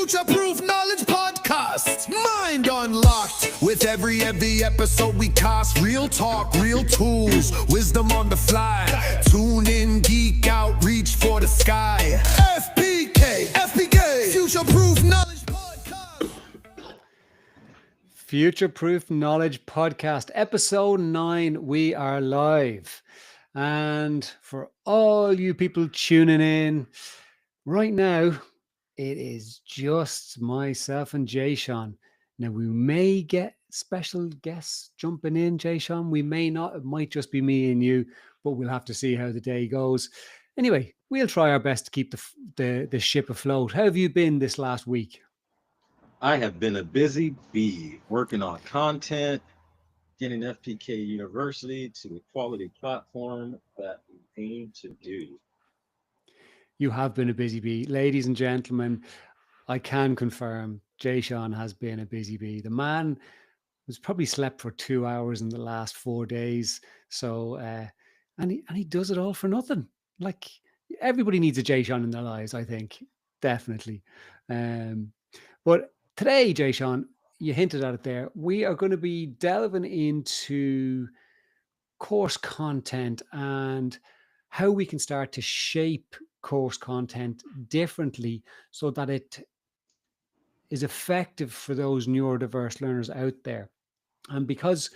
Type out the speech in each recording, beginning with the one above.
Future-proof knowledge podcast, mind unlocked. With every episode we cast real talk, real tools, wisdom on the fly. Tune in, geek out, reach for the sky. FPK, future-proof knowledge podcast. Future-proof knowledge podcast, episode 9. We are live, and for all you people tuning in right now, it is just myself and Jashon. Now, we may get special guests jumping in, Jashon. We may not. It might just be me and you, but we'll have to see how the day goes. Anyway, we'll try our best to keep the ship afloat. How have you been this last week? I have been a busy bee working on content, getting FPK University to the quality platform that we aim to do. You have been a busy bee. Ladies and gentlemen, I can confirm Jashon has been a busy bee. The man has probably slept for 2 hours in the last 4 days. So, and he does it all for nothing. Like, everybody needs a Jashon in their lives, I think. Definitely. But today, Jashon, you hinted at it there. We are going to be delving into course content and how we can start to shape course content differently so that it is effective for those neurodiverse learners out there. And because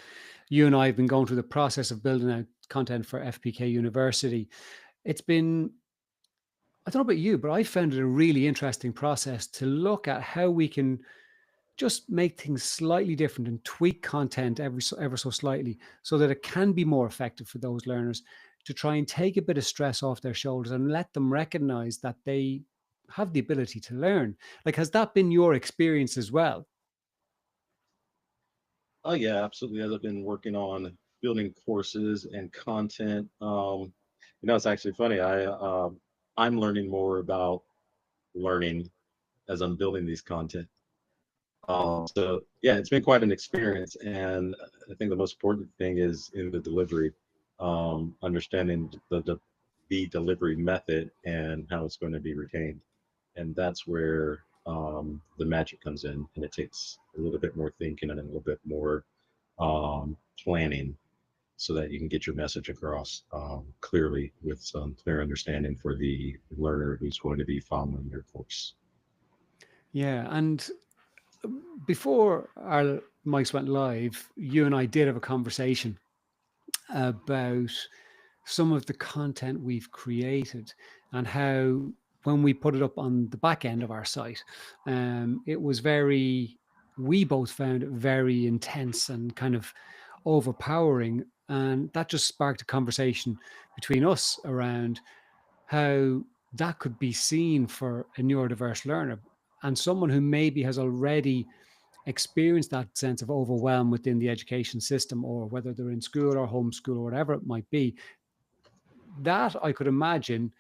you and I have been going through the process of building out content for FPK University, it's been, I don't know about you, but I found it a really interesting process to look at how we can just make things slightly different and tweak content ever so slightly so that it can be more effective for those learners, to try and take a bit of stress off their shoulders and let them recognize that they have the ability to learn. Like, has that been your experience as well? Oh yeah, absolutely. As I've been working on building courses and content, it's actually funny. I'm learning more about learning as I'm building these content. So yeah, it's been quite an experience, and I think the most important thing is in the delivery, understanding the delivery method and how it's going to be retained, and that's where the magic comes in, and it takes a little bit more thinking and a little bit more planning, so that you can get your message across clearly with some clear understanding for the learner who's going to be following your course. Yeah, and before our mics went live, you and I did have a conversation about some of the content we've created and how, when we put it up on the back end of our site, it was we both found it very intense and kind of overpowering. And that just sparked a conversation between us around how that could be seen for a neurodiverse learner and someone who maybe has already experienced that sense of overwhelm within the education system, or whether they're in school or homeschool or whatever it might be. That, I could imagine,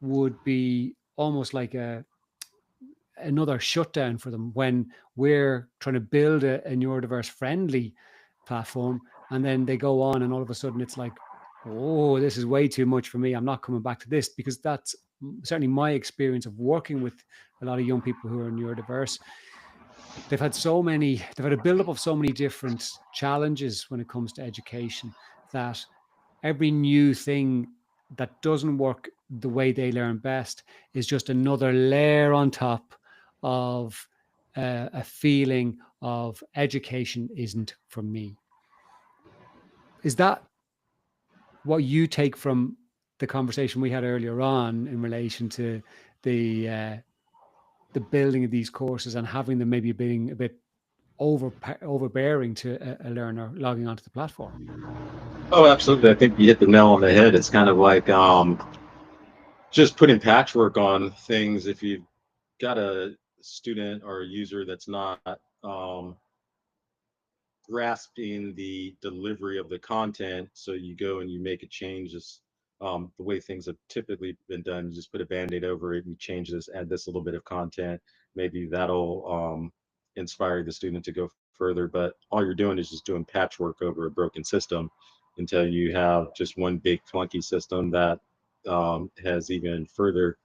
would be almost like another shutdown for them when we're trying to build a neurodiverse friendly platform, and then they go on and all of a sudden it's like, oh, this is way too much for me. I'm not coming back to this, because that's certainly my experience of working with a lot of young people who are neurodiverse. They've had a buildup of so many different challenges when it comes to education, that every new thing that doesn't work the way they learn best is just another layer on top of a feeling of education isn't for me. Is that what you take from the conversation we had earlier on in relation to the building of these courses and having them maybe being a bit overbearing to a learner logging onto the platform? Oh, absolutely. I think you hit the nail on the head. It's kind of like just putting patchwork on things. If you've got a student or a user that's not grasping the delivery of the content, so you go and you make a change. The way things have typically been done, you just put a band-aid over it and you change this, add this little bit of content. Maybe that'll inspire the student to go further, but all you're doing is just doing patchwork over a broken system until you have just one big clunky system that has even further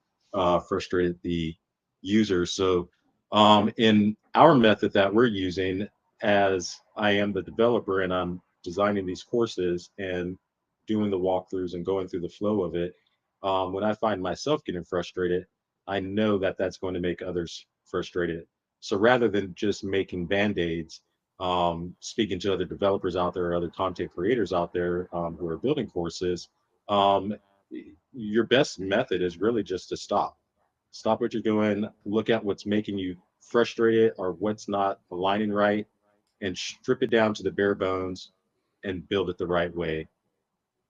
frustrated the user. So In our method that we're using, as I am the developer and I'm designing these courses and doing the walkthroughs and going through the flow of it, when I find myself getting frustrated, I know that that's going to make others frustrated. So rather than just making band-aids, speaking to other developers out there, or other content creators out there who are building courses, um, your best method is really just to stop what you're doing, look at what's making you frustrated or what's not aligning right, and strip it down to the bare bones and build it the right way.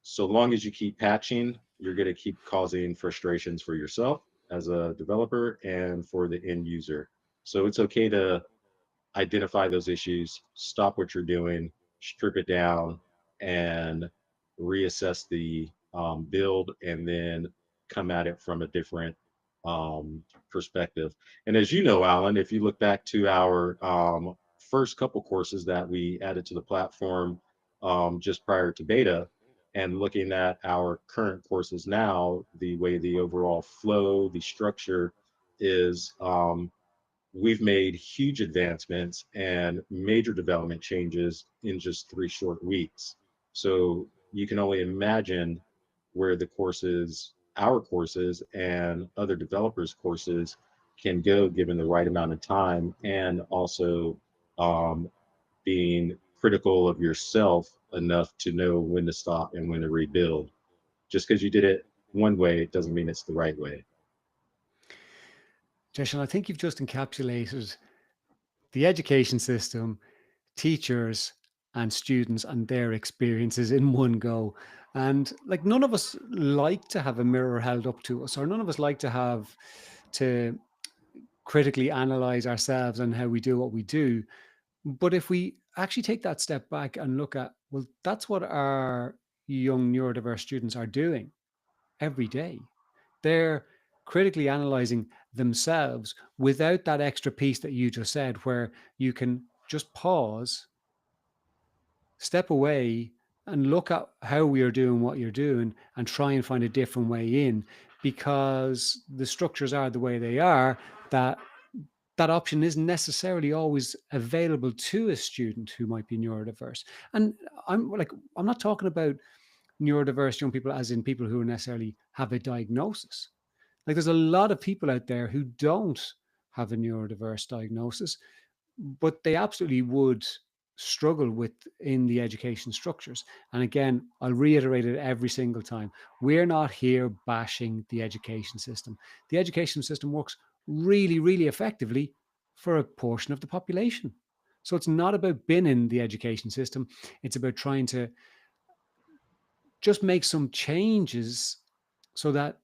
So long as you keep patching, you're going to keep causing frustrations for yourself as a developer and for the end user. So it's okay to identify those issues, stop what you're doing, strip it down, and reassess the build, and then come at it from a different perspective. And as you know, Alan, if you look back to our first couple courses that we added to the platform just prior to beta, and looking at our current courses now, the way the overall flow, the structure is, we've made huge advancements and major development changes in just 3 short weeks. So you can only imagine where the courses, our courses, and other developers' courses can go given the right amount of time, and also um, being critical of yourself enough to know when to stop and when to rebuild. Just because you did it one way doesn't mean it's the right way. Jashon, I think you've just encapsulated the education system, teachers, and students and their experiences in one go. And like, none of us like to have a mirror held up to us, or none of us like to have to critically analyze ourselves and how we do what we do. But if we actually take that step back and look at, well, that's what our young neurodiverse students are doing every day. They're critically analyzing themselves without that extra piece that you just said, where you can just pause, step away, and look at how we are doing what you're doing and try and find a different way in, because the structures are the way they are, that that option isn't necessarily always available to a student who might be neurodiverse. And I'm not talking about neurodiverse young people as in people who necessarily have a diagnosis. Like, there's a lot of people out there who don't have a neurodiverse diagnosis, but they absolutely would struggle with in the education structures. And again, I'll reiterate it every single time. We're not here bashing the education system. The education system works really, really effectively for a portion of the population. So it's not about binning the education system. It's about trying to just make some changes so that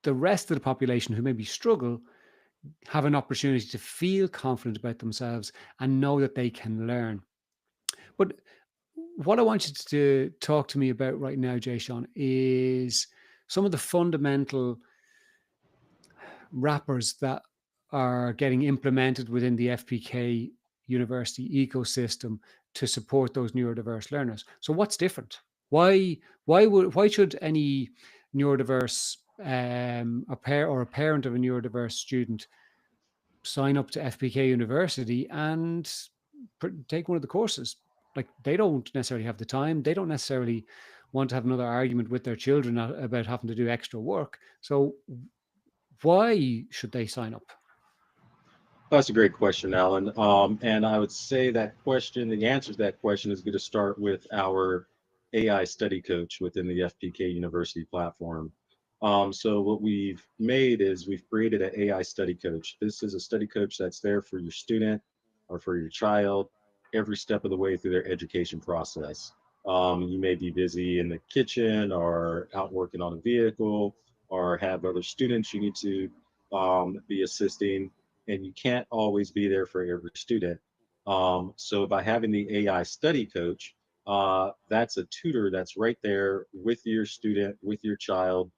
the rest of the population who maybe struggle have an opportunity to feel confident about themselves and know that they can learn. But what I want you to talk to me about right now, Jashon, is some of the fundamental wrappers that are getting implemented within the FPK University ecosystem to support those neurodiverse learners. So what's different? Why should any neurodiverse a parent of a neurodiverse student sign up to FPK University and take one of the courses? Like, they don't necessarily have the time. They don't necessarily want to have another argument with their children about having to do extra work. So why should they sign up? That's a great question, Alan. And I would say that question, the answer to that question is going to start with our AI study coach within the FPK University platform. So what we've made is we've created an AI study coach. This is a study coach that's there for your student or for your child every step of the way through their education process. You may be busy in the kitchen or out working on a vehicle, or have other students you need to be assisting, and you can't always be there for every student. So by having the AI study coach, that's a tutor that's right there with your student, with your child,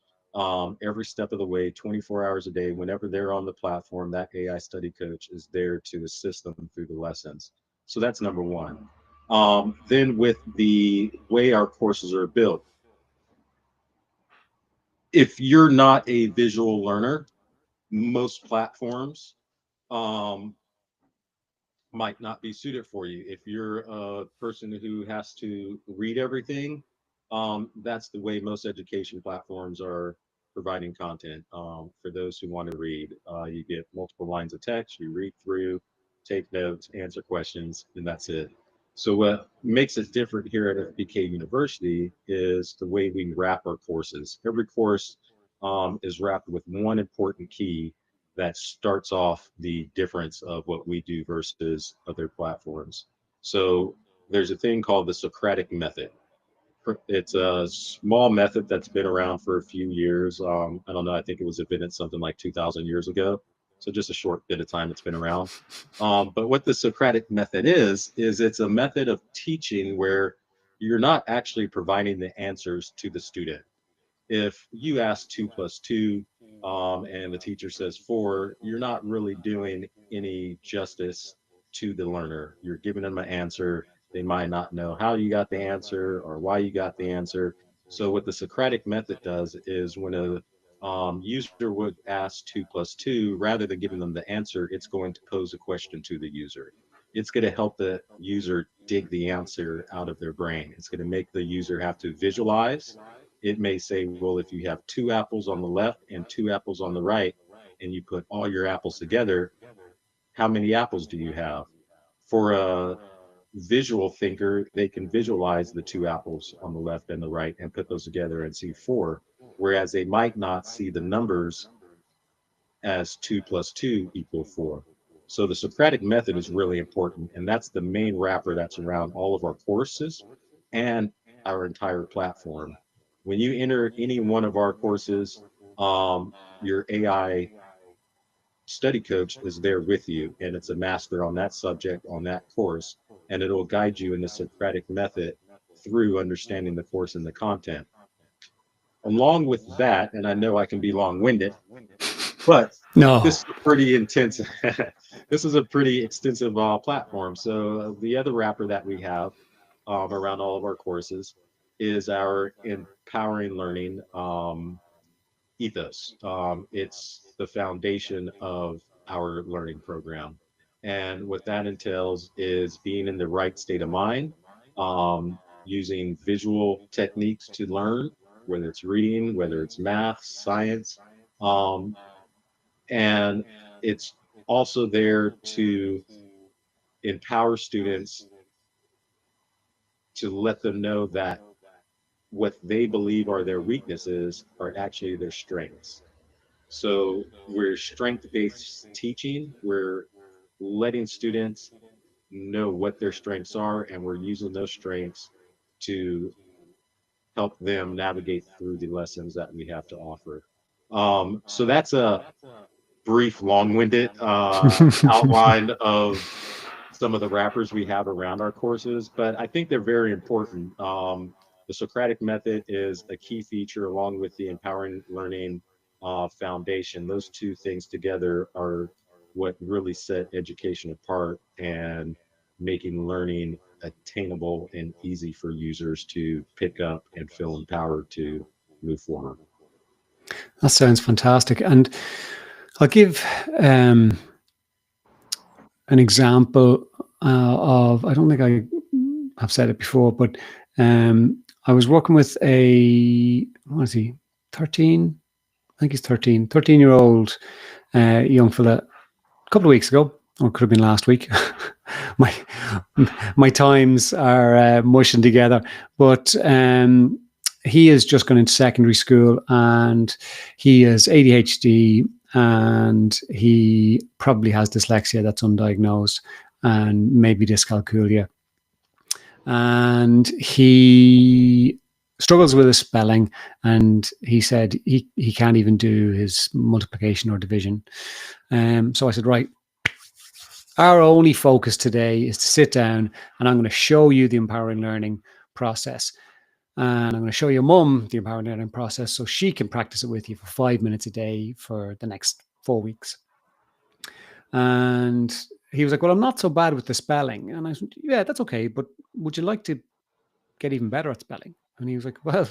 every step of the way, 24 hours a day. Whenever they're on the platform, that AI study coach is there to assist them through the lessons. So that's number one. Then with the way our courses are built, if you're not a visual learner, most platforms um, might not be suited for you. If you're a person who has to read everything, that's the way most education platforms are providing content. For those who want to read, you get multiple lines of text, you read through, take notes, answer questions, and that's it. So what makes it different here at FPK University is the way we wrap our courses. Every course is wrapped with one important key that starts off the difference of what we do versus other platforms. So there's a thing called the Socratic method. It's a small method that's been around for a few years. I don't know, I think it was invented something like 2,000 years ago. So just a short bit of time it's been around. But what the Socratic method is it's a method of teaching where you're not actually providing the answers to the student. If you ask 2 plus 2 and the teacher says 4, you're not really doing any justice to the learner. You're giving them an answer. They might not know how you got the answer or why you got the answer. So what the Socratic method does is when a user would ask 2 plus 2, rather than giving them the answer, it's going to pose a question to the user. It's going to help the user dig the answer out of their brain. It's going to make the user have to visualize. It may say, well, if you have 2 apples on the left and 2 apples on the right, and you put all your apples together, how many apples do you have? For a visual thinker, they can visualize the 2 apples on the left and the right and put those together and see 4, whereas they might not see the numbers as 2 plus 2 = 4. So the Socratic method is really important, and that's the main wrapper that's around all of our courses and our entire platform. When you enter any one of our courses, your AI study coach is there with you, and it's a master on that subject, on that course, and it'll guide you in the Socratic method through understanding the course and the content. Along with that, and I know I can be long-winded, but No. this is a pretty intense, this is a pretty extensive platform. So the other wrapper that we have around all of our courses is our empowering learning ethos. It's the foundation of our learning program. And what that entails is being in the right state of mind, using visual techniques to learn, whether it's reading, whether it's math, science. Um, and it's also there to empower students to let them know that what they believe are their weaknesses are actually their strengths. So we're strength-based teaching. We're letting students know what their strengths are, and we're using those strengths to help them navigate through the lessons that we have to offer. So that's a brief, long-winded outline of some of the wrappers we have around our courses, but I think they're very important. The Socratic method is a key feature along with the empowering learning foundation. Those two things together are what really set education apart and making learning attainable and easy for users to pick up and feel empowered to move forward. That sounds fantastic. And I'll give an example of, I don't think I have said it before, but I was working with what is he, 13? I think he's 13-year-old young fella a couple of weeks ago, or it could have been last week. my times are mushing together, but he is just gone into secondary school, and he has ADHD, and he probably has dyslexia that's undiagnosed, and maybe dyscalculia. And he struggles with his spelling, and he said he can't even do his multiplication or division. So I said, right, our only focus today is to sit down, and I'm going to show you the empowering learning process. And I'm going to show your mum the empowering learning process so she can practice it with you for 5 minutes a day for the next 4 weeks. And he was like, well, I'm not so bad with the spelling. And I said, yeah, that's okay, but would you like to get even better at spelling? And he was like, well,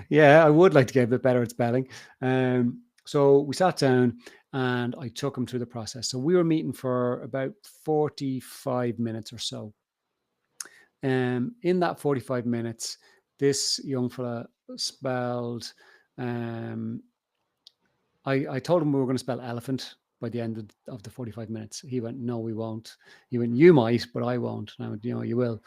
yeah, I would like to get a bit better at spelling. So we sat down and I took him through the process. So we were meeting for about 45 minutes or so. In that 45 minutes, this young fella spelled, I told him we were going to spell elephant by the end of the 45 minutes. He went, no, we won't. He went, you might, but I won't. And I went, you will.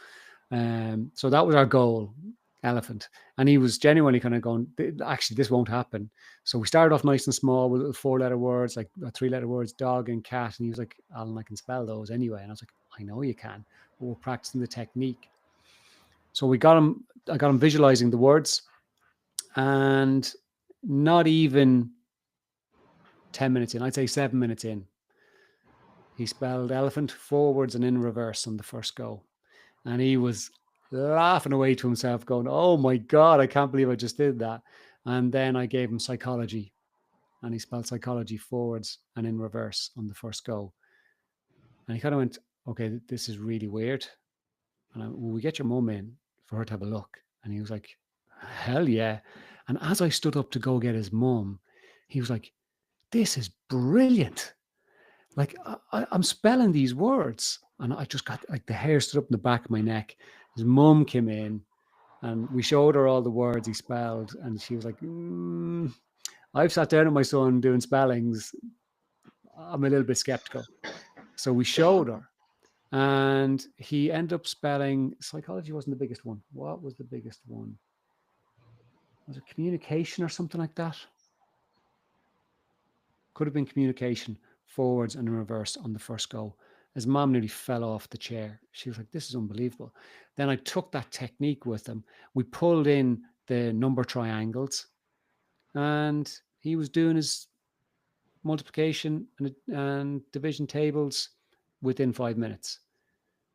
So that was our goal, elephant. And he was genuinely kind of going, actually, this won't happen. So we started off nice and small with 4-letter words, like 3-letter words, dog and cat. And he was like, Alan, I can spell those anyway. And I was like, I know you can, but we're practicing the technique. So I got him visualizing the words, and not even 10 minutes in, I'd say 7 minutes in, he spelled elephant forwards and in reverse on the first go. And he was laughing away to himself going, oh my God, I can't believe I just did that. And then I gave him psychology, and he spelled psychology forwards and in reverse on the first go. And he kind of went, okay, this is really weird. And will we get your mum in for her to have a look? And he was like, hell yeah. And as I stood up to go get his mum, he was like, this is brilliant. Like, I'm spelling these words. And I just got, like, the hair stood up in the back of my neck. His mum came in and we showed her all the words he spelled. And she was like, I've sat down with my son doing spellings. I'm a little bit skeptical. So we showed her. And he ended up spelling, psychology wasn't the biggest one. What was the biggest one? Was it communication or something like that? Could have been communication, forwards and in reverse on the first go. His mom nearly fell off the chair. She was like, this is unbelievable. Then I took that technique with him. We pulled in the number triangles, and he was doing his multiplication and division tables within 5 minutes.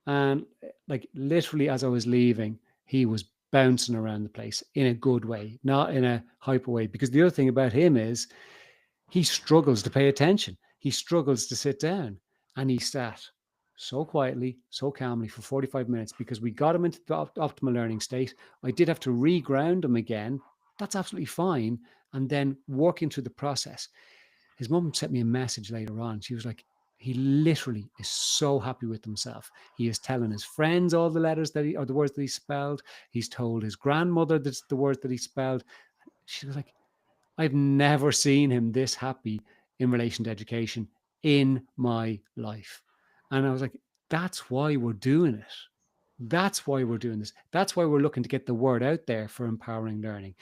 And like literally as I was leaving, he was bouncing around the place in a good way, not in a hyper way. Because the other thing about him is he struggles to pay attention. He struggles to sit down. And he sat so quietly, so calmly for 45 minutes because we got him into the optimal learning state. I did have to reground him again. That's absolutely fine. And then working through the process. His mum sent me a message later on. She was like, he literally is so happy with himself. He is telling his friends all the letters or the words that he spelled. He's told his grandmother that's the words that he spelled. She was like, I've never seen him this happy in relation to education in my life. And I was like, that's why we're doing it. That's why we're doing this. That's why we're looking to get the word out there for empowering learning.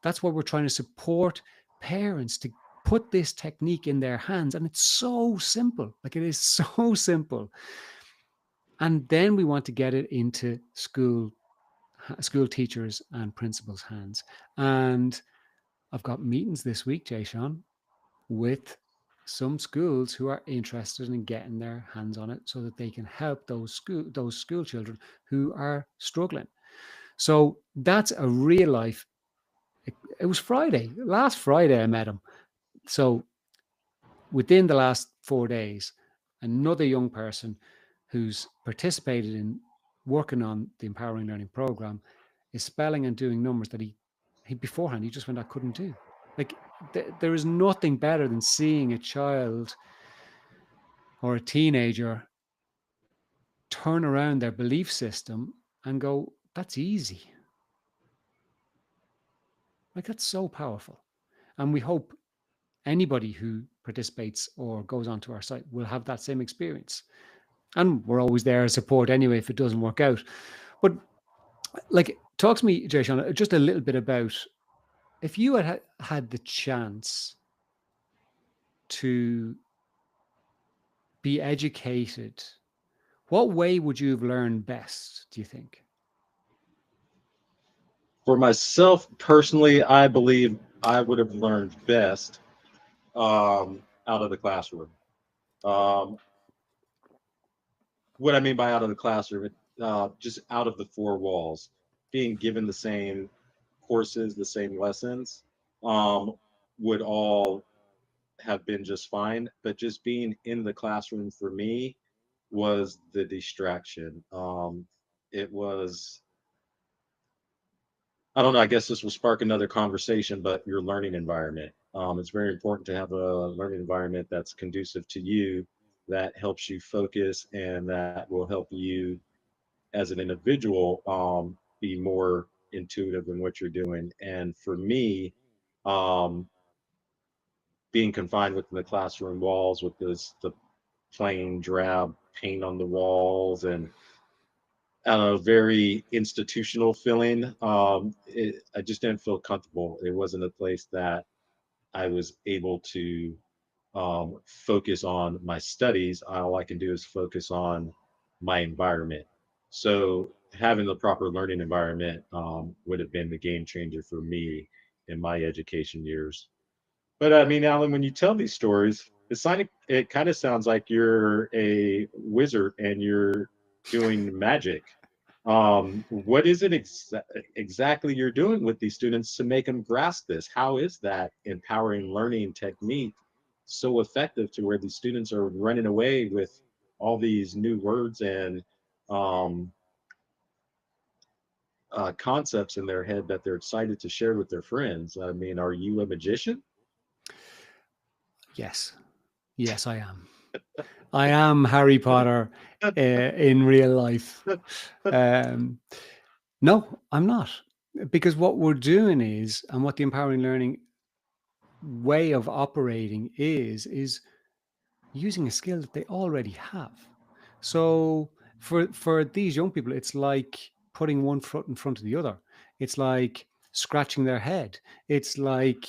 That's why we're trying to support parents to put this technique in their hands. And it's so simple. Like, it is so simple. And then we want to get it into school teachers and principals' hands. And I've got meetings this week, Jashon, with some schools who are interested in getting their hands on it so that they can help those school children who are struggling. So that's a real life. It was last Friday I met him. So within the last 4 days, another young person who's participated in working on the Empowering Learning program is spelling and doing numbers that he beforehand, he just went, I couldn't do. Like, there is nothing better than seeing a child or a teenager turn around their belief system and go, that's easy. Like, that's so powerful. And we hope anybody who participates or goes onto our site will have that same experience. And we're always there as support anyway if it doesn't work out. But like, talk to me, Jashon, just a little bit about if you had the chance to be educated, what way would you have learned best, do you think? For myself personally, I believe I would have learned best out of the classroom. What I mean by out of the classroom, just out of the four walls, being given the same courses, the same lessons, would all have been just fine. But just being in the classroom for me was the distraction. It was I don't know, I guess this will spark another conversation, but your learning environment. It's very important to have a learning environment that's conducive to you, that helps you focus, and that will help you as an individual be more intuitive in what you're doing. And for me, um, being confined within the classroom walls with the plain drab paint on the walls and a very institutional feeling. I just didn't feel comfortable. It wasn't a place that I was able to focus on my studies. All I can do is focus on my environment. So having the proper learning environment would have been the game changer for me in my education years. But I mean, Alan, when you tell these stories, it kind of sounds like you're a wizard and you're doing magic. What is it exactly you're doing with these students to make them grasp this? How is that empowering learning technique so effective to where these students are running away with all these new words and um, concepts in their head that they're excited to share with their friends? I mean, are you a magician? Yes. Yes, I am. I am Harry Potter in real life. Um, no, I'm not. Because what we're doing is, and what the empowering learning way of operating is using a skill that they already have. So for these young people, it's like putting one foot in front of the other. It's like scratching their head. It's like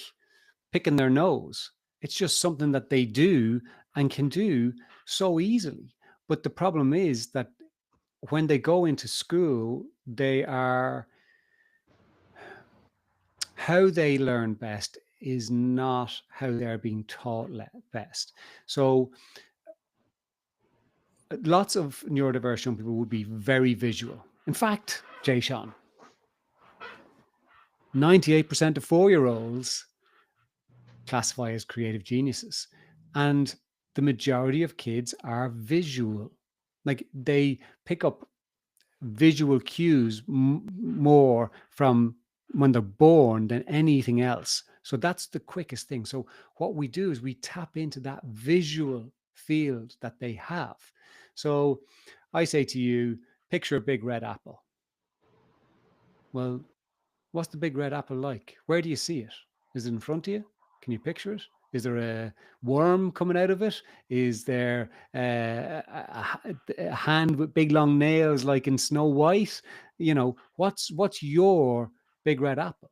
picking their nose. It's just something that they do and can do so easily. But the problem is that when they go into school, how they learn best is not how they're being taught best. So lots of neurodiverse young people would be very visual. In fact, Jashon, 98% of 4-year-olds classify as creative geniuses. And the majority of kids are visual. Like they pick up visual cues more from when they're born than anything else. So that's the quickest thing. So what we do is we tap into that visual field that they have. So I say to you, picture a big red apple. Well, what's the big red apple like? Where do you see it? Is it in front of you? Can you picture it? Is there a worm coming out of it? Is there a hand with big long nails like in Snow White? You know, what's your big red apple?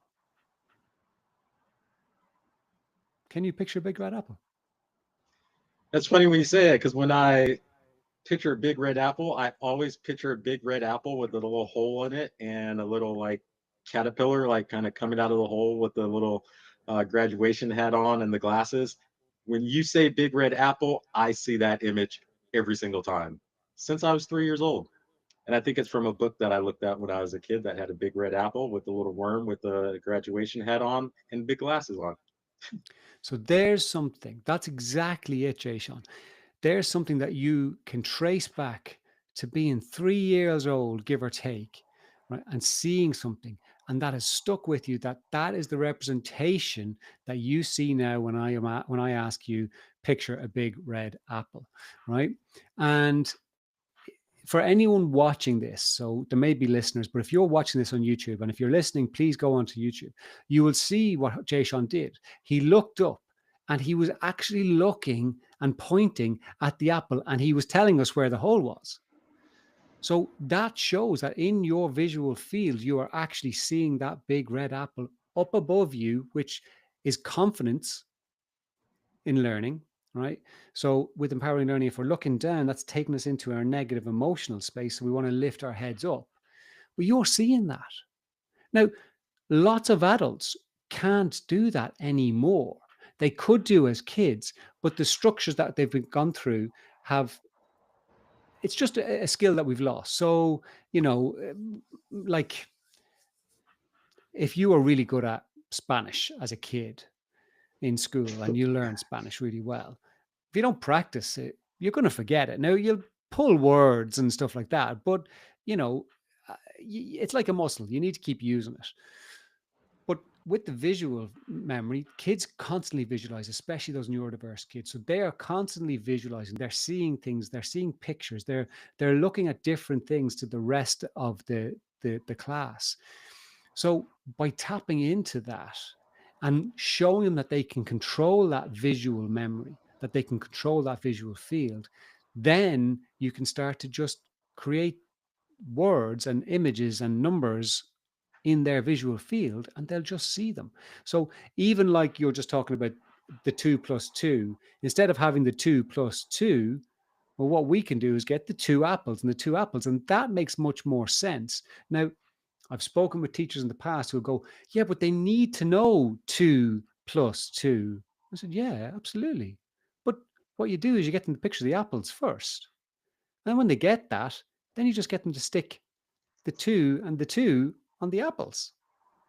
Can you picture a big red apple? That's funny when you say that because when I picture a big red apple, I always picture a big red apple with a little hole in it and a little like caterpillar, like kind of coming out of the hole with the little graduation hat on and the glasses. When you say big red apple, I see that image every single time since I was 3 years old. And I think it's from a book that I looked at when I was a kid that had a big red apple with a little worm with the graduation hat on and big glasses on. So there's something. That's exactly it, Jashon. There's something that you can trace back to being 3 years old, give or take, right? And seeing something. And that has stuck with you, that is the representation that you see now when I ask you, picture a big red apple, right? And for anyone watching this, so there may be listeners, but if you're watching this on YouTube and if you're listening, please go onto YouTube. You will see what Jashon did. He looked up and he was actually looking and pointing at the apple and he was telling us where the hole was. So that shows that in your visual field, you are actually seeing that big red apple up above you, which is confidence in learning, right? So with empowering learning, if we're looking down, that's taking us into our negative emotional space. So we want to lift our heads up. But you're seeing that. Now, lots of adults can't do that anymore. They could do as kids, but the structures that they've gone through have, it's just a skill that we've lost. So, like if you were really good at Spanish as a kid in school and you learn Spanish really well, if you don't practice it, you're going to forget it. Now you'll pull words and stuff like that, but it's like a muscle. You need to keep using it. with the visual memory, kids constantly visualize, especially those neurodiverse kids. So they are constantly visualizing. They're seeing things. They're seeing pictures. They're looking at different things to the rest of the class. So by tapping into that and showing them that they can control that visual memory, that they can control that visual field, then you can start to just create words and images and numbers in their visual field, and they'll just see them. So even like you're just talking about the 2 plus 2, instead of having the 2 plus 2, well, what we can do is get the 2 apples and the 2 apples, and that makes much more sense. Now, I've spoken with teachers in the past who go, yeah, but they need to know 2 plus 2. I said, yeah, absolutely. But what you do is you get them to picture the apples first. And when they get that, then you just get them to stick the 2 and the 2 on the apples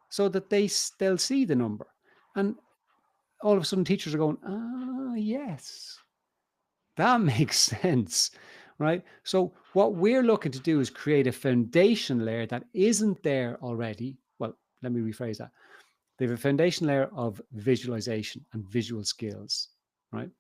so that they'll see the number. And all of a sudden teachers are going, yes, that makes sense, right? So what we're looking to do is create a foundation layer that isn't there already. Well, let me rephrase that. They have a foundation layer of visualization and visual skills, right?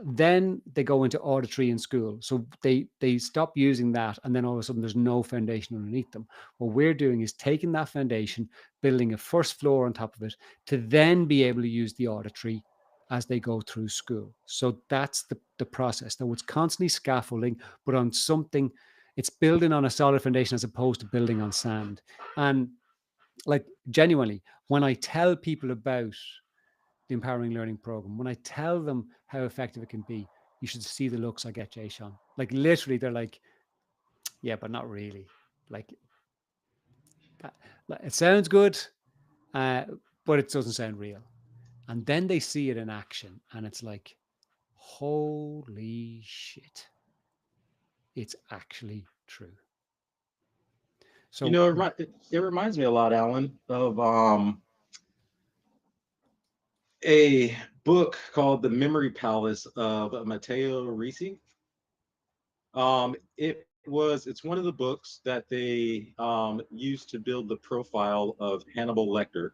Then they go into auditory in school. So they stop using that, and then all of a sudden there's no foundation underneath them. What we're doing is taking that foundation, building a first floor on top of it, to then be able to use the auditory as they go through school. So that's the process. Now it's constantly scaffolding, but on something, it's building on a solid foundation as opposed to building on sand. And like genuinely, when I tell people about the Empowering Learning Program, when I tell them how effective it can be, you should see the looks I get, Jashon. Like literally, they're like, yeah, but not really. Like, it sounds good, but it doesn't sound real. And then they see it in action, and it's like, holy shit, it's actually true. So, It reminds me a lot, Alan, of a book called The Memory Palace of Matteo Ricci. It's one of the books that they used to build the profile of Hannibal Lecter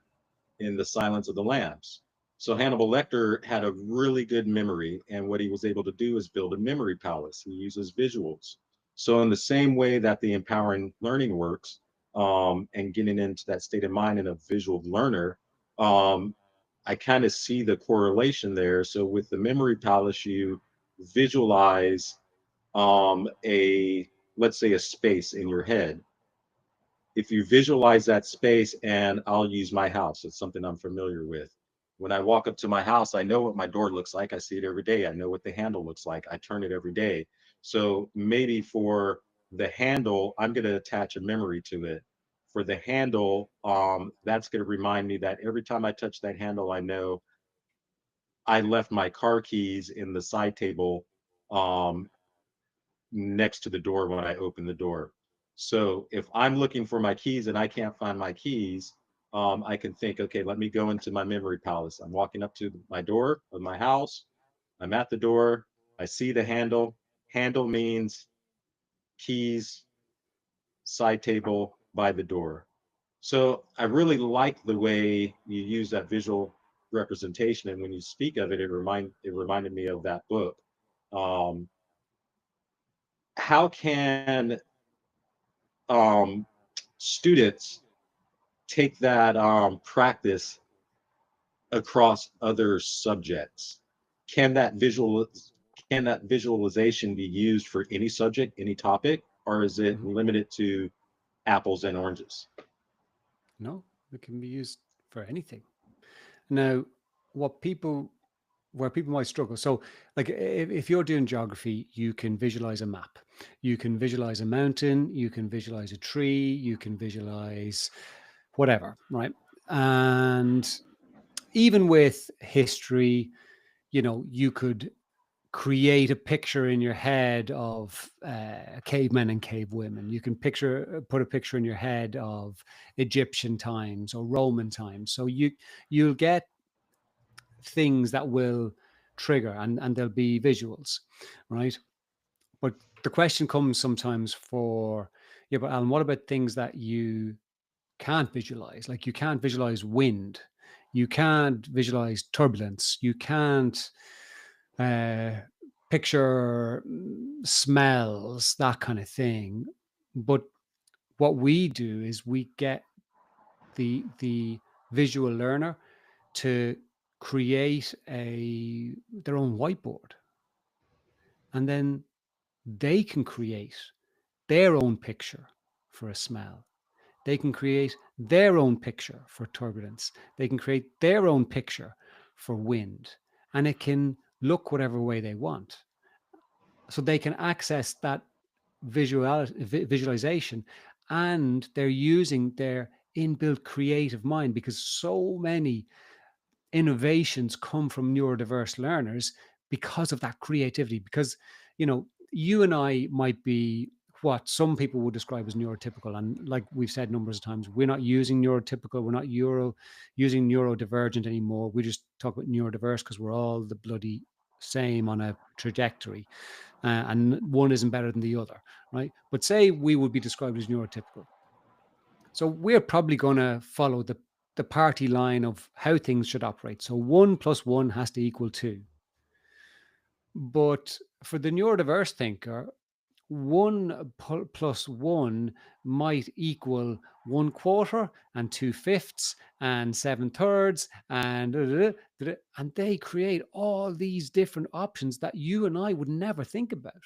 in The Silence of the Lambs. So Hannibal Lecter had a really good memory, and what he was able to do is build a memory palace. He uses visuals. So in the same way that the empowering learning works, and getting into that state of mind in a visual learner, I kind of see the correlation there. So with the memory palace, you visualize a let's say a space in your head. If you visualize that space, and I'll use my house, it's something I'm familiar with. When I walk up to my house, I know what my door looks like. I see it every day. I know what the handle looks like. I turn it every day. So maybe for the handle, I'm going to attach a memory to it. For the handle, that's going to remind me that every time I touch that handle, I know I left my car keys in the side table, um, next to the door when I open the door. So if I'm looking for my keys and I can't find my keys, I can think, okay, let me go into my memory palace. I'm walking up to my door of my house. I'm at the door. I see the handle. Handle means keys, side table, by the door. So I really like the way you use that visual representation. And when you speak of it, it reminded me of that book. Um, how can um, students take that practice across other subjects? Can that visual can that visualization be used for any subject, any topic, or is it limited to apples and oranges? no, it can be used for anything. Now, what people where people might struggle. So, like if you're doing geography, you can visualize a map, you can visualize a mountain, you can visualize a tree, you can visualize whatever, right? And even with history, you could create a picture in your head of cavemen and cave women. You can put a picture in your head of Egyptian times or Roman times. So you'll get things that will trigger, and there'll be visuals, right? But the question comes sometimes for, yeah, but Alan, what about things that you can't visualize. Like, you can't visualize wind, you can't visualize turbulence, you can't picture smells, that kind of thing. But what we do is we get the visual learner to create their own whiteboard, and then they can create their own picture for a smell. They can create their own picture for turbulence. They can create their own picture for wind, and it can look whatever way they want. So they can access that visualization, and they're using their inbuilt creative mind, because so many innovations come from neurodiverse learners because of that creativity. Because, you and I might be what some people would describe as neurotypical, and like we've said numbers of times, we're not using neurotypical, we're not using neurodivergent anymore. We just talk about neurodiverse because we're all the bloody same on a trajectory, and one isn't better than the other, right? But say we would be described as neurotypical, so we're probably going to follow the party line of how things should operate. So 1 + 1 has to equal 2. But for the neurodiverse thinker, 1 + 1 might equal 1/4 and 2/5 and 7/3, and they create all these different options that you and I would never think about.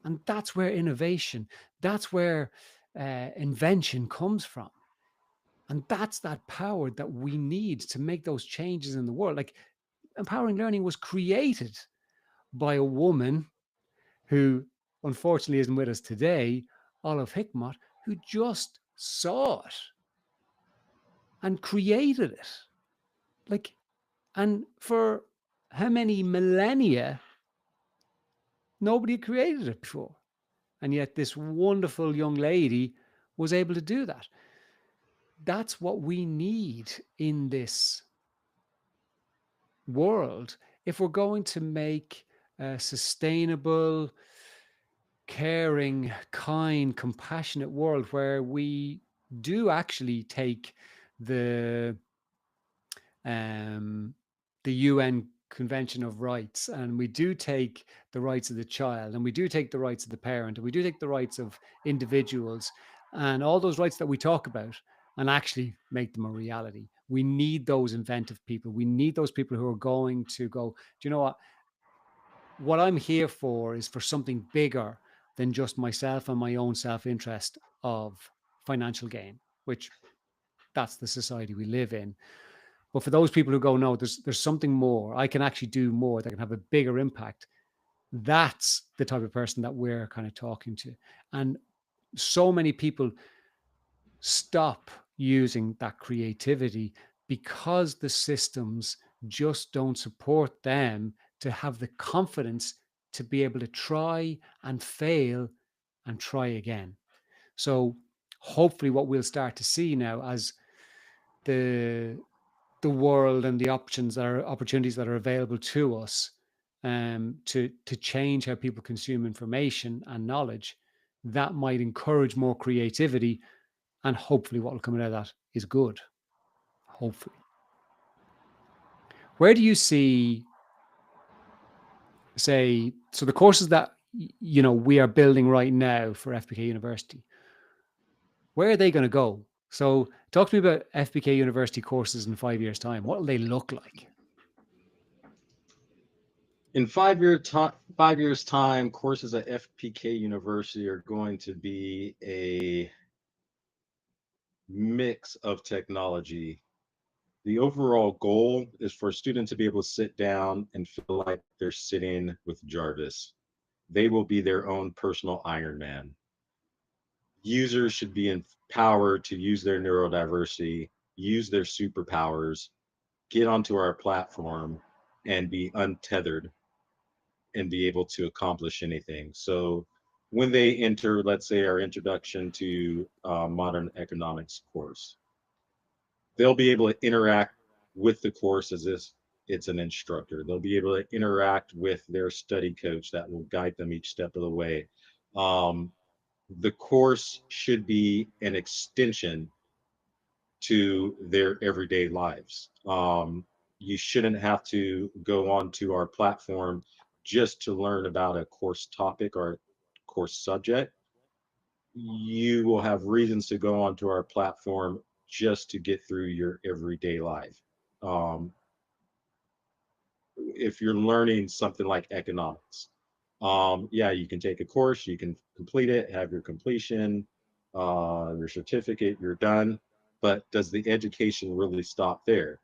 And that's where innovation, that's where invention comes from. And that's that power that we need to make those changes in the world. Like, empowering learning was created by a woman who unfortunately isn't with us today, Olive Hickmott, who just saw it and created it. Like, and for how many millennia, nobody had created it before. And yet this wonderful young lady was able to do that. That's what we need in this world if we're going to make a sustainable, caring, kind, compassionate world where we do actually take the UN Convention of Rights, and we do take the rights of the child, and we do take the rights of the parent, and we do take the rights of individuals, and all those rights that we talk about, and actually make them a reality. We need those inventive people. We need those people who are going to go, do you know what? What I'm here for is for something bigger than just myself and my own self-interest of financial gain, which that's the society we live in. But for those people who go, no, there's something more. I can actually do more that can have a bigger impact. That's the type of person that we're kind of talking to. And so many people stop using that creativity because the systems just don't support them to have the confidence to be able to try and fail and try again. So hopefully what we'll start to see now, as the world and the opportunities that are available to us, to change how people consume information and knowledge, that might encourage more creativity, and hopefully what will come out of that is good. Hopefully. Where do you see, say, so the courses that we are building right now for FPK University, where are they going to go? So talk to me about FPK University courses in 5 years' time. What will they look like? In 5 years time, courses at FPK University are going to be a mix of technology. The overall goal is for students to be able to sit down and feel like they're sitting with Jarvis. They will be their own personal Iron Man. Users should be empowered to use their neurodiversity, use their superpowers, get onto our platform, and be untethered and be able to accomplish anything. So when they enter, let's say, our introduction to modern economics course, they'll be able to interact with the course as if it's an instructor. They'll be able to interact with their study coach that will guide them each step of the way. The course should be an extension to their everyday lives. You shouldn't have to go onto our platform just to learn about a course topic or course subject. You will have reasons to go onto our platform just to get through your everyday life. Um, if you're learning something like economics, yeah, you can take a course, you can complete it, have your completion, your certificate, you're done. But does the education really stop there?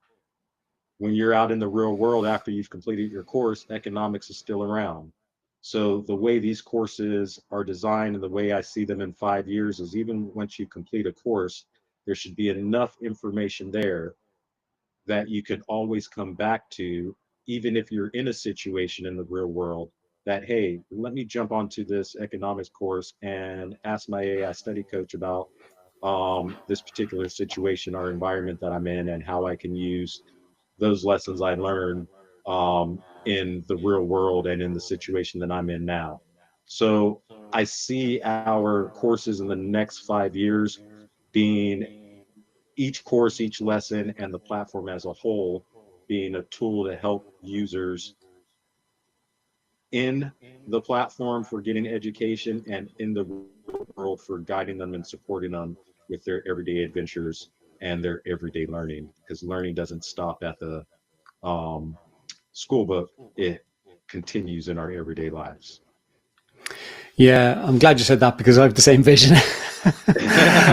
When you're out in the real world after you've completed your course, economics is still around. So the way these courses are designed and the way I see them in 5 years is even once you complete a course, there should be enough information there that you can always come back to, even if you're in a situation in the real world that, hey, let me jump onto this economics course and ask my AI study coach about this particular situation or environment that I'm in and how I can use those lessons I learned in the real world and in the situation that I'm in now. So I see our courses in the next 5 years being each course, each lesson, and the platform as a whole being a tool to help users in the platform for getting education and in the world for guiding them and supporting them with their everyday adventures and their everyday learning. Because learning doesn't stop at the um, school book, it continues in our everyday lives. Yeah, I'm glad you said that because I have the same vision.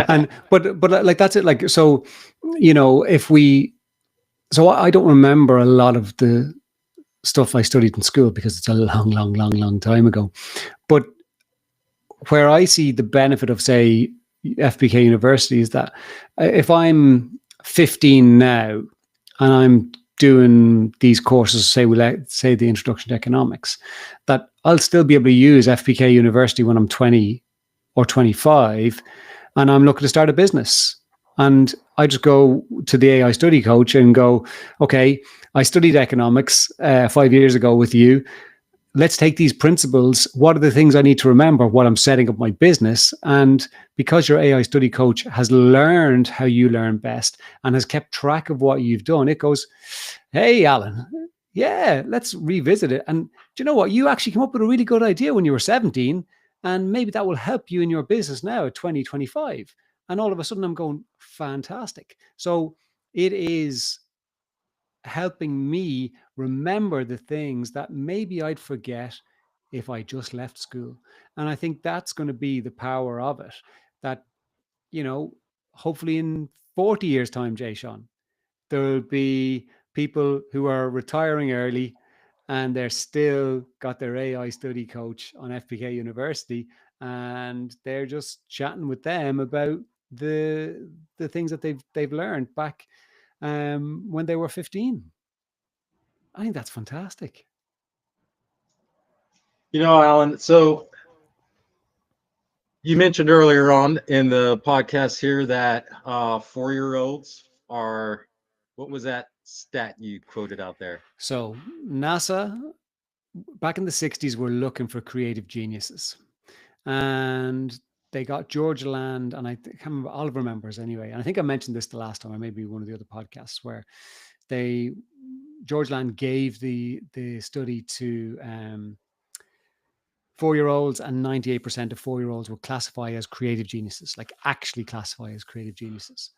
And but like that's it. Like so, if we so I don't remember a lot of the stuff I studied in school because it's a long, long, long, long time ago. But where I see the benefit of, say, FPK University is that if I'm 15 now and I'm doing these courses, say say the Introduction to Economics, that I'll still be able to use FPK University when I'm 20 or 25 and I'm looking to start a business. And I just go to the AI study coach and go, okay, I studied economics 5 years ago with you. Let's take these principles. What are the things I need to remember while I'm setting up my business? And because your AI study coach has learned how you learn best and has kept track of what you've done, it goes, hey, Alan, yeah, let's revisit it. And do you know what? You actually came up with a really good idea when you were 17, and maybe that will help you in your business now at 2025. And all of a sudden I'm going, fantastic. So it is helping me remember the things that maybe I'd forget if I just left school. And I think that's going to be the power of it. That, hopefully in 40 years' time, Jashon, there will be people who are retiring early and they're still got their AI study coach on FPK University, and they're just chatting with them about the things that they've learned back when they were 15. I think that's fantastic. Alan, so you mentioned earlier on in the podcast here that 4-year-olds are, what was that stat you quoted out there? So NASA, back in the 60s, were looking for creative geniuses. And they got George Land, and I can't remember, Oliver members anyway. And I think I mentioned this the last time, or maybe one of the other podcasts, where George Land gave the study to 4-year-olds, and 98% of 4-year-olds would classify as creative geniuses, like actually classify as creative geniuses.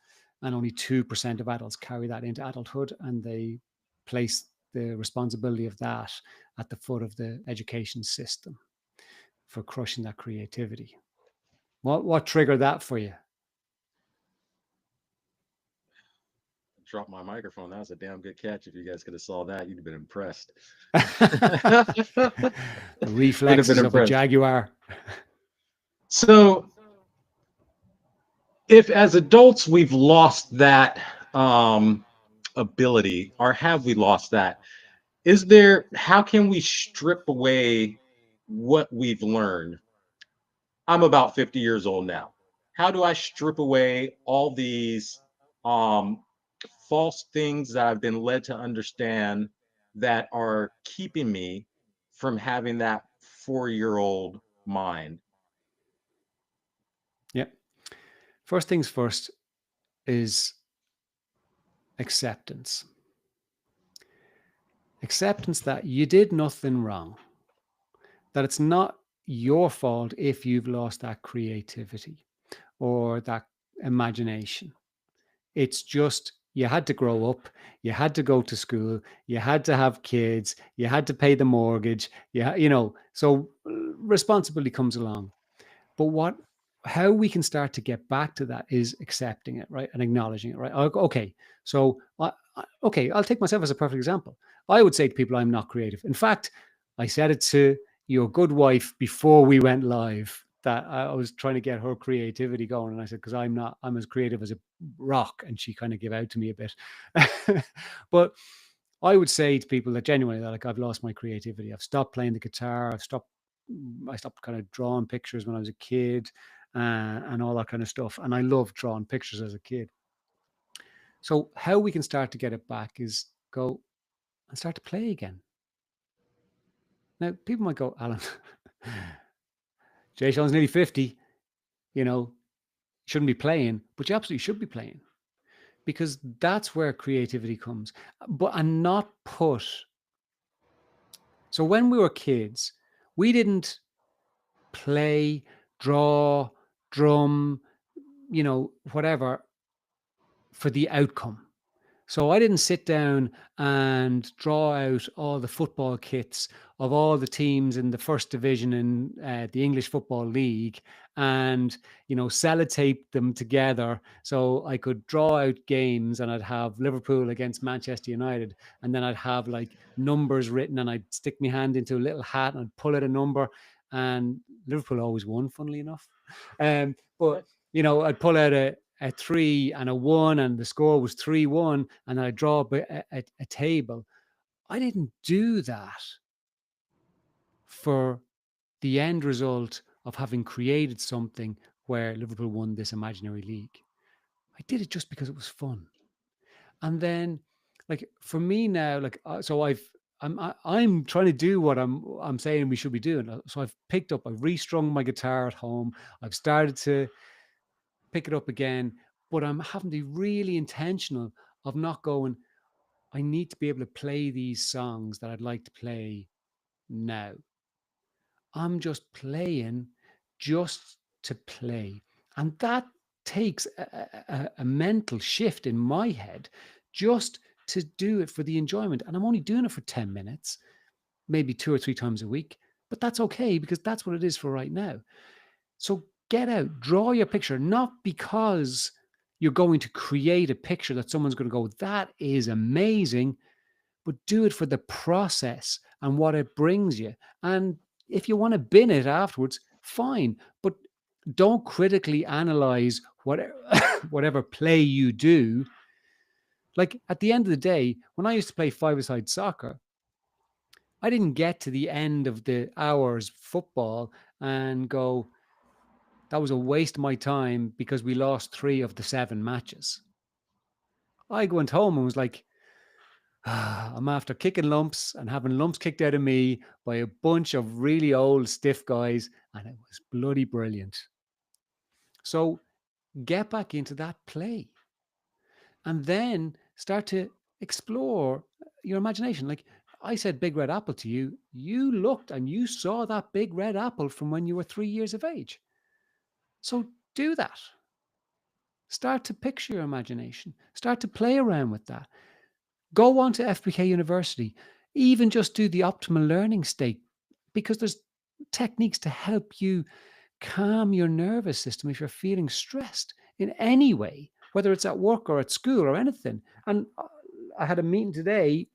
And only 2% of adults carry that into adulthood, and they place the responsibility of that at the foot of the education system for crushing that creativity. What triggered that for you? Dropped my microphone. That was a damn good catch. If you guys could have saw that, you'd have been impressed. The reflexes of a jaguar. So, if as adults we've lost that ability, or have we lost that? How can we strip away what we've learned? I'm about 50 years old now. How do I strip away all these um, false things that I've been led to understand that are keeping me from having that 4-year-old mind? Yeah. First things first is acceptance. Acceptance that you did nothing wrong, that it's not your fault if you've lost that creativity or that imagination. It's just you had to grow up, you had to go to school, you had to have kids, you had to pay the mortgage, so responsibility comes along. But how we can start to get back to that is accepting it, right? And acknowledging it, right? Okay, so I'll take myself as a perfect example. I would say to people, I'm not creative. In fact, I said it to your good wife before we went live that I was trying to get her creativity going. And I said, because I'm as creative as a rock. And she kind of gave out to me a bit. But I would say to people that genuinely, that like, I've lost my creativity. I've stopped playing the guitar. I stopped kind of drawing pictures when I was a kid and all that kind of stuff. And I loved drawing pictures as a kid. So how we can start to get it back is go and start to play again. Now, people might go, Alan, Jashon's nearly 50, shouldn't be playing, but you absolutely should be playing, because that's where creativity comes. And not put. So when we were kids, we didn't play, draw, drum, whatever, for the outcome. So I didn't sit down and draw out all the football kits of all the teams in the first division in the English Football League and, sellotape them together so I could draw out games, and I'd have Liverpool against Manchester United, and then I'd have like numbers written, and I'd stick my hand into a little hat and I'd pull out a number, and Liverpool always won, funnily enough. But I'd pull out a 3 and a 1, and the score was 3-1, and I draw a table. I didn't do that for the end result of having created something where Liverpool won this imaginary league. I did it just because it was fun. And then, like, for me now, like, so I'm trying to do what I'm saying we should be doing. So I've restrung my guitar at home. I've started to pick it up again, but I'm having to be really intentional of not going, I need to be able to play these songs that I'd like to play now. I'm just playing just to play. And that takes a mental shift in my head just to do it for the enjoyment. And I'm only doing it for 10 minutes, maybe 2 or 3 times a week, but that's okay, because that's what it is for right now. So get out, draw your picture, not because you're going to create a picture that someone's going to go, that is amazing, but do it for the process and what it brings you. And if you want to bin it afterwards, fine, but don't critically analyze whatever play you do. Like, at the end of the day, when I used to play five-a-side soccer, I didn't get to the end of the hours football and go, that was a waste of my time because we lost 3 of the 7 matches. I went home and was like, I'm after kicking lumps and having lumps kicked out of me by a bunch of really old, stiff guys, and it was bloody brilliant. So get back into that play and then start to explore your imagination. Like I said, big red apple to you. You looked and you saw that big red apple from when you were 3 years of age. So do that. Start to picture your imagination. Start to play around with that. Go on to FPK University. Even just do the optimal learning state, because there's techniques to help you calm your nervous system if you're feeling stressed in any way, whether it's at work or at school or anything. And I had a meeting today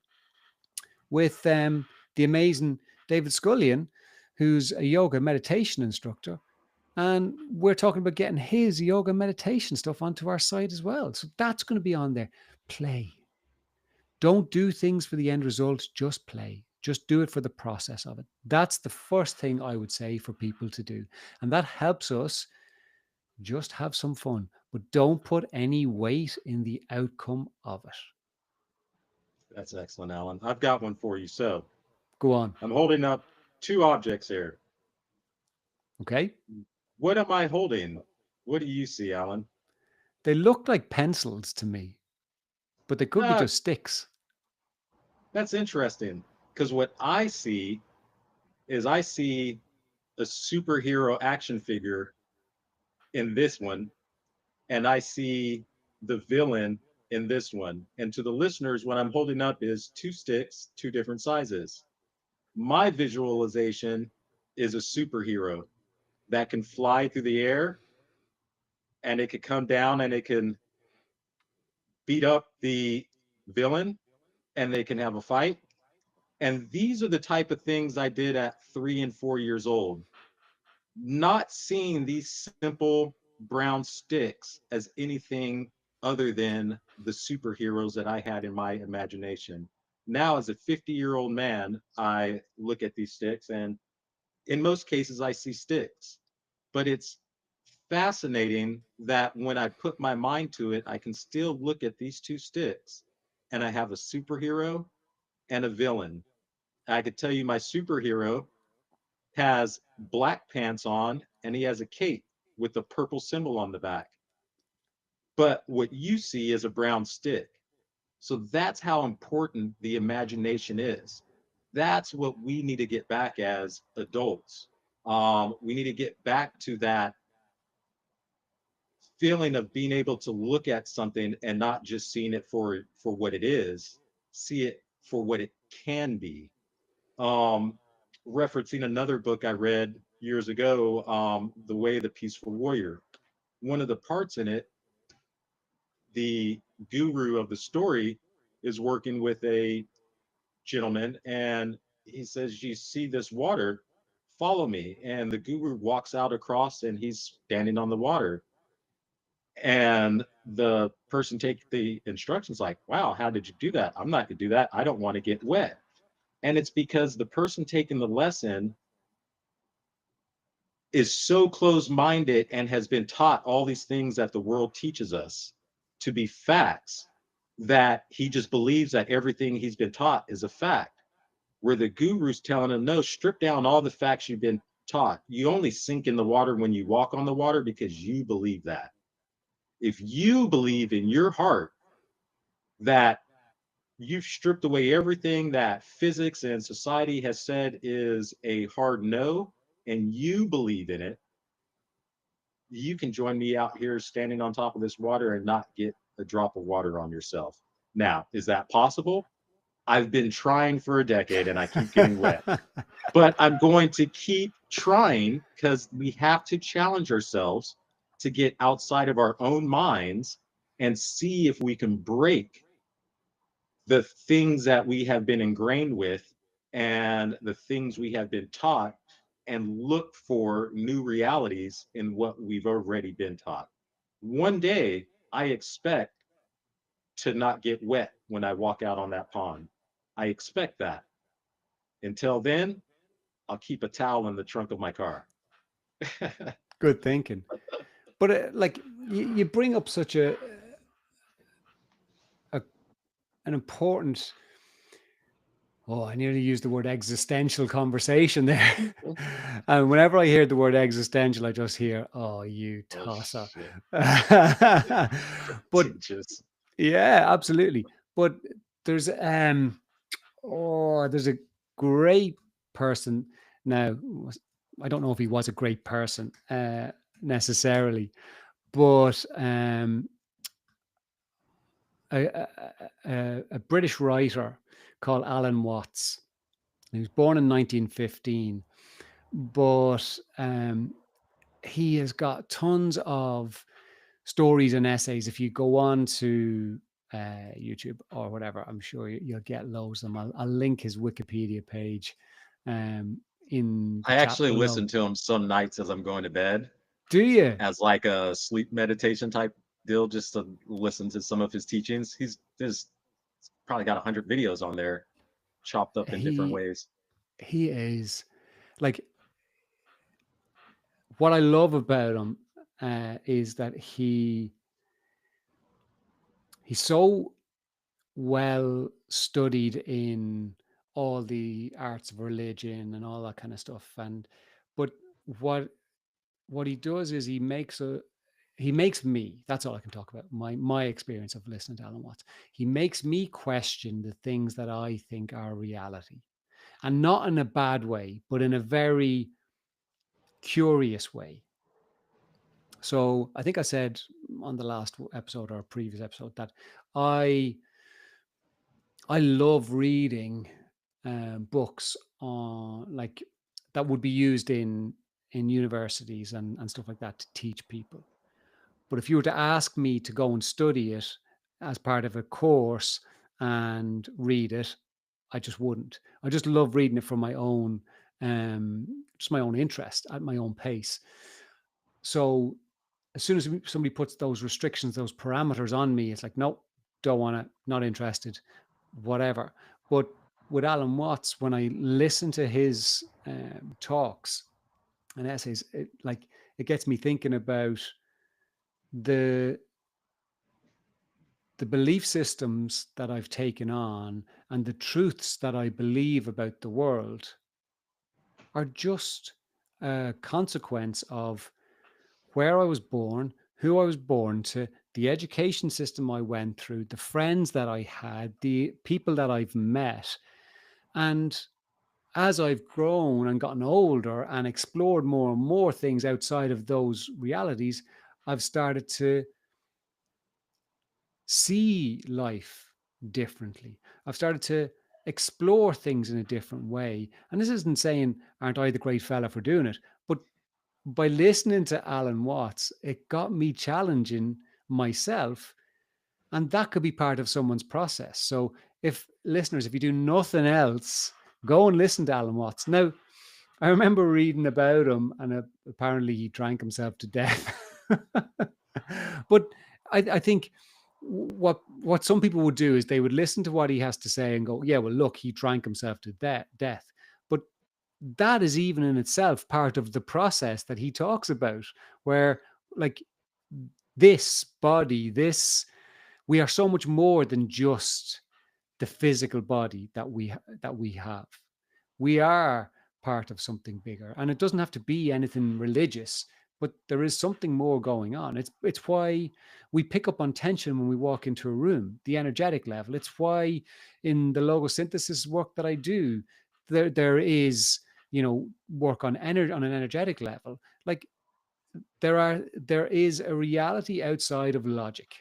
with the amazing David Scullion, who's a yoga meditation instructor. And we're talking about getting his yoga meditation stuff onto our site as well. So that's going to be on there. Play. Don't do things for the end result. Just play. Just do it for the process of it. That's the first thing I would say for people to do. And that helps us just have some fun. But don't put any weight in the outcome of it. That's excellent, Alan. I've got one for you. So Go on. I'm holding up 2 objects here. Okay. What am I holding? What do you see, Alan? They look like pencils to me. but they could be Ah, just sticks. that's interesting because what I see is I see a superhero action figure in this one, and I see the villain in this one. And to the listeners, what I'm holding up is two sticks, two different sizes. My visualization is a superhero that can fly through the air, and it could come down and it can beat up the villain, and they can have a fight. And these are the type of things I did at 3 and 4 years old, not seeing these simple brown sticks as anything other than the superheroes that I had in my imagination. Now, as a 50-year-old man, I look at these sticks, and in most cases, I see sticks. But it's fascinating that when I put my mind to it, I can still look at these two sticks and I have a superhero and a villain. I could tell you my superhero has black pants on and he has a cape with a purple symbol on the back. But what you see is a brown stick. So that's how important the imagination is. That's what we need to get back as adults. We need to get back to that feeling of being able to look at something and not just seeing it for what it is, see it for what it can be. Um, Referencing another book I read years ago, The Way of the Peaceful Warrior. One of the parts in it, the guru of the story is working with a gentleman, and he says, "You see this water? Follow me." And the guru walks out across, and he's standing on the water. And the person take the instructions like, "Wow, how did you do that? I'm not gonna do that. I don't want to get wet." And it's because the person taking the lesson is so closed-minded and has been taught all these things that the world teaches us to be facts, that he just believes that everything he's been taught is a fact. Where the guru's telling him, no, strip down all the facts you've been taught. You only sink in the water when you walk on the water because you believe that. If you believe in your heart that you've stripped away everything that physics and society has said is a hard no, and you believe in it, you can join me out here standing on top of this water and not get a drop of water on yourself. Now, is that possible? I've been trying for a decade and I keep getting wet, but I'm going to keep trying because we have to challenge ourselves to get outside of our own minds and see if we can break the things that we have been ingrained with and the things we have been taught and look for new realities in what we've already been taught. One day, I expect to not get wet when I walk out on that pond. I expect that. Until then, I'll keep a towel in the trunk of my car. Good thinking. But like you bring up such a an important, oh, I nearly used the word existential conversation there. And whenever I hear the word existential, I just hear, oh, you Oh tosser. shit. But Just yeah, absolutely. But there's there's a great person now. I don't know if he was a great person necessarily, but a British writer called Alan Watts. He was born in 1915, but he has got tons of stories and essays. If you go on to YouTube or whatever, I'm sure you'll get loads of them. I'll link his Wikipedia page in the I chat actually below. listen to them some nights as I'm going to bed Do you? as like a sleep meditation type deal, just to listen to some of his teachings. There's probably got 100 videos on there, chopped up in different He ways. he is like, what I love about him is that he's so well studied in all the arts of religion and all that kind of stuff. And but what what he does is he makes he makes me, that's all I can talk about, my experience of listening to Alan Watts. He makes me question the things that I think are reality, and not in a bad way, but in a very curious way. So I think I said on the last episode or previous episode that I love reading books on, like, that would be used in universities and stuff like that to teach people. But if you were to ask me to go and study it as part of a course and read it, I just wouldn't. I just love reading it for my own, just my own interest at my own pace. So as soon as somebody puts those restrictions, those parameters on me, it's like, nope, don't want it, not interested, whatever. But with Alan Watts, when I listen to his talks and essays, it gets me thinking about the belief systems that I've taken on and the truths that I believe about the world are just a consequence of where I was born, who I was born to, the education system I went through, the friends that I had, the people that I've met. And as I've grown and gotten older and explored more and more things outside of those realities, I've started to see life differently. I've started to explore things in a different way. And this isn't saying, aren't I the great fella for doing it? But by listening to Alan Watts, it got me challenging myself. And that could be part of someone's process. So if listeners, if you do nothing else, go and listen to Alan Watts. Now, I remember reading about him, and apparently he drank himself to death. But I think what some people would do is they would listen to what he has to say and go, yeah, well, look, he drank himself to death. But that is even in itself part of the process that he talks about, where, like, this body, we are so much more than just the physical body that we have. We are part of something bigger, and it doesn't have to be anything religious, but there is something more going on. It's why we pick up on tension when we walk into a room, the energetic level. It's why in the logosynthesis work that I do, there is, work on energy on an energetic level. Like, there is a reality outside of logic.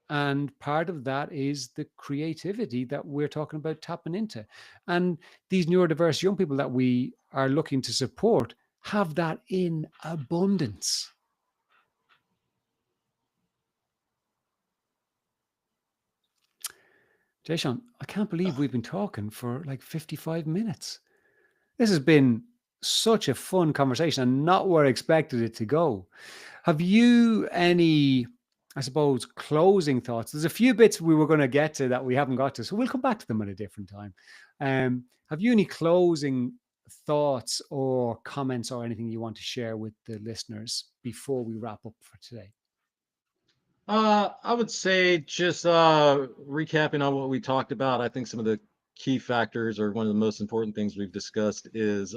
And part of that is the creativity that we're talking about tapping into. And these neurodiverse young people that we are looking to support have that in abundance. Jashon, I can't believe we've been talking for like 55 minutes. This has been such a fun conversation and not where I expected it to go. Have you any, I suppose, closing thoughts? There's a few bits we were going to get to that we haven't got to, so we'll come back to them at a different time. Have you any closing thoughts or comments or anything you want to share with the listeners before we wrap up for today? I would say just recapping on what we talked about. I think some of the key factors, or one of the most important things we've discussed, is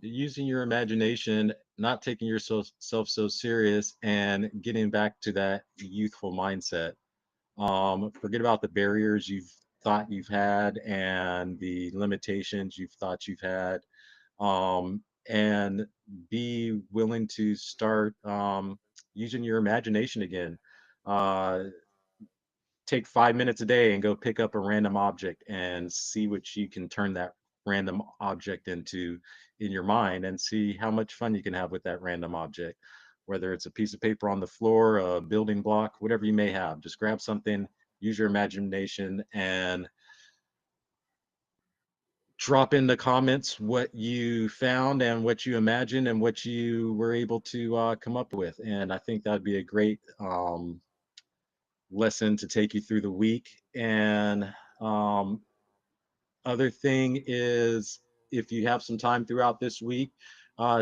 using your imagination, not taking yourself so serious, and getting back to that youthful mindset. Forget about the barriers you've thought you've had and the limitations you've thought you've had, and be willing to start using your imagination again. Uh, Take 5 minutes a day and go pick up a random object and see what you can turn that random object into in your mind, and see how much fun you can have with that random object. Whether it's a piece of paper on the floor, a building block, whatever you may have, just grab something, use your imagination, and drop in the comments what you found and what you imagined and what you were able to come up with. And I think that'd be a great lesson to take you through the week. And other thing is, if you have some time throughout this week,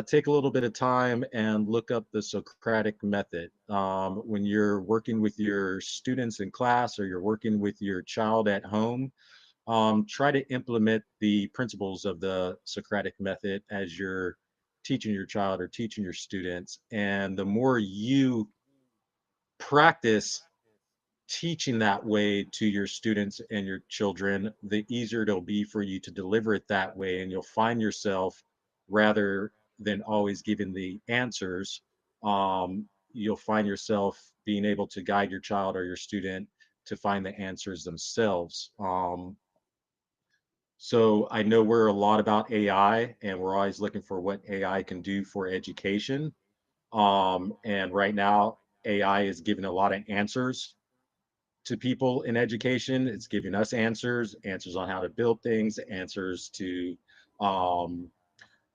take a little bit of time and look up the Socratic method. When you're working with your students in class, or you're working with your child at home, try to implement the principles of the Socratic method as you're teaching your child or teaching your students. And the more you practice teaching that way to your students and your children, the easier it'll be for you to deliver it that way. And you'll find yourself, rather than always giving the answers, you'll find yourself being able to guide your child or your student to find the answers themselves. So I know we're a lot about AI, and we're always looking for what AI can do for education. And right now, AI is giving a lot of answers to people in education. It's giving us answers, answers on how to build things, answers to um,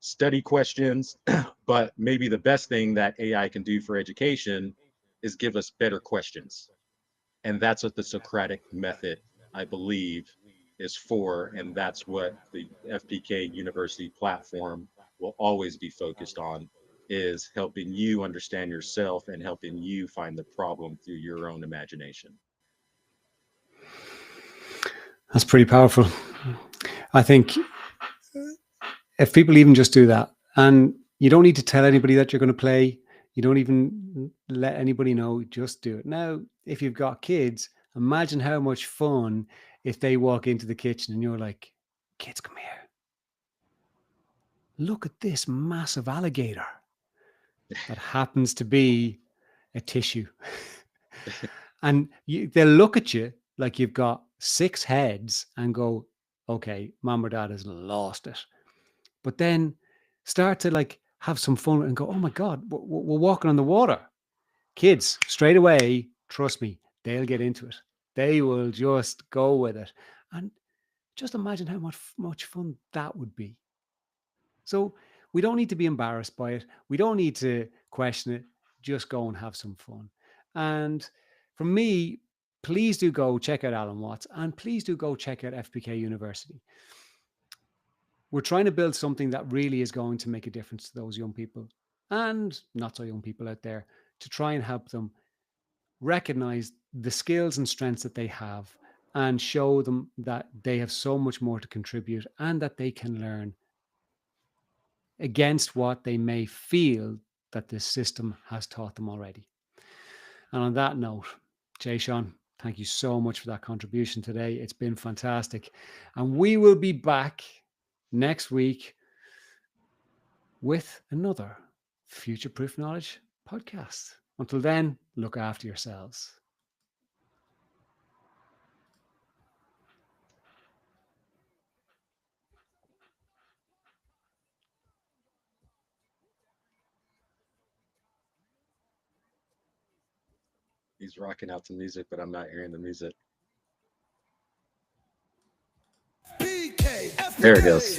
study questions. But maybe the best thing that AI can do for education is give us better questions. And that's what the Socratic method, I believe, is for. And that's what the FPK University platform will always be focused on, is helping you understand yourself and helping you find the problem through your own imagination. That's pretty powerful. I think if people even just do that, and you don't need to tell anybody that you're going to play, you don't even let anybody know, just do it. Now, if you've got kids, imagine how much fun if they walk into the kitchen and you're like, kids, come here. Look at this massive alligator that happens to be a tissue. And they'll look at you like you've got 6 heads and go, okay, mom or dad has lost it. But then start to like have some fun and go, oh my God, we're walking on the water. Kids, straight away, trust me, they'll get into it. They will just go with it. And just imagine how much fun that would be. So we don't need to be embarrassed by it. We don't need to question it. Just go and have some fun. And for me, please do go check out Alan Watts, and please do go check out FPK University. We're trying to build something that really is going to make a difference to those young people and not so young people out there, to try and help them recognize the skills and strengths that they have and show them that they have so much more to contribute and that they can learn against what they may feel that this system has taught them already. And on that note, Jashon, thank you so much for that contribution today. It's been fantastic. And we will be back next week with another Future Proof Knowledge podcast. Until then, look after yourselves. He's rocking out some music, but I'm not hearing the music. FPK, There it goes.